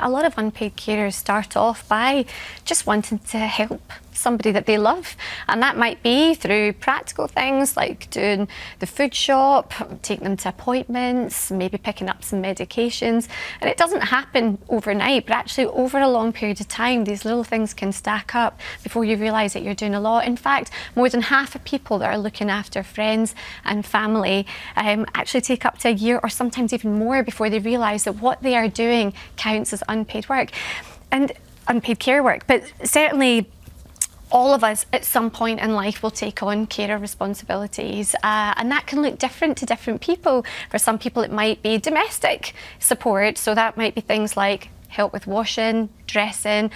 A lot of unpaid carers start off by just wanting to help somebody that they love, and that might be through practical things like doing the food shop, taking them to appointments, maybe picking up some medications. And it doesn't happen overnight, but actually over a long period of time these little things can stack up before you realise that you're doing a lot. In fact, more than half of people that are looking after friends and family actually take up to a year or sometimes even more before they realise that what they are doing counts as unpaid work and unpaid care work. But certainly all of us at some point in life will take on carer responsibilities, and that can look different to different people. For some people it might be domestic support, so that might be things like help with washing, dressing,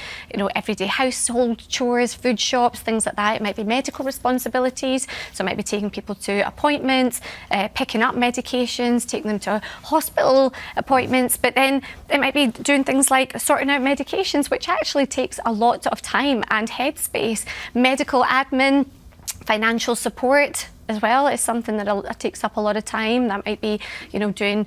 everyday household chores, food shops, things like that. It might be medical responsibilities, so it might be taking people to appointments, picking up medications, taking them to hospital appointments. But then it might be doing things like sorting out medications, which actually takes a lot of time and headspace. Medical admin, financial support as well is something that takes up a lot of time. That might be, doing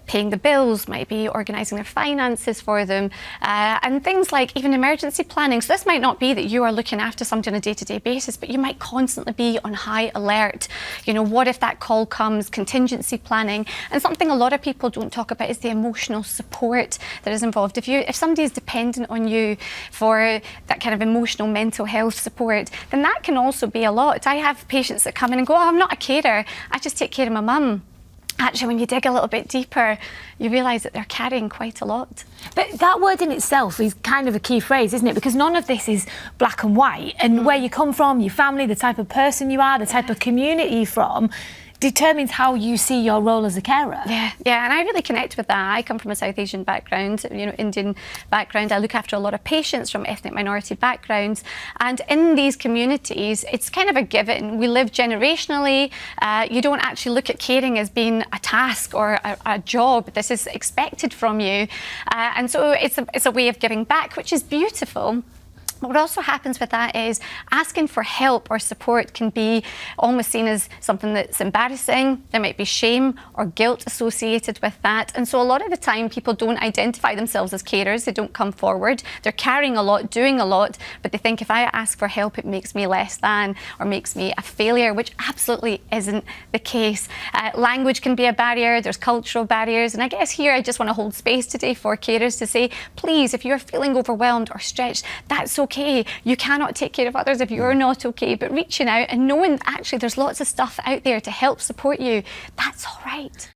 paying the bills, might be organising their finances for them, and things like even emergency planning. So this might not be that you are looking after somebody on a day-to-day basis, but you might constantly be on high alert. What if that call comes? Contingency planning. And something a lot of people don't talk about is the emotional support that is involved. If somebody is dependent on you for that kind of emotional mental health support, then that can also be a lot. I have patients that come in and go, I'm not a carer, I just take care of my mum. Actually, when you dig a little bit deeper, you realise that they're carrying quite a lot. But that word in itself is kind of a key phrase, isn't it? Because none of this is black and white. And where you come from, your family, the type of person you are, the type of community you're from, determines how you see your role as a carer. Yeah, and I really connect with that. I come from a South Asian background, Indian background. I look after a lot of patients from ethnic minority backgrounds, and in these communities, it's kind of a given. We live generationally. You don't actually look at caring as being a task or a job. This is expected from you, and so it's a way of giving back, which is beautiful. What also happens with that is asking for help or support can be almost seen as something that's embarrassing. There might be shame or guilt associated with that. And so a lot of the time people don't identify themselves as carers. They don't come forward. They're carrying a lot, doing a lot, but they think if I ask for help, it makes me less than or makes me a failure, which absolutely isn't the case. Language can be a barrier. There's cultural barriers. And I guess here I just want to hold space today for carers to say, please, if you're feeling overwhelmed or stretched, that's okay. You cannot take care of others if you're not okay, but reaching out and knowing actually there's lots of stuff out there to help support you, that's all right.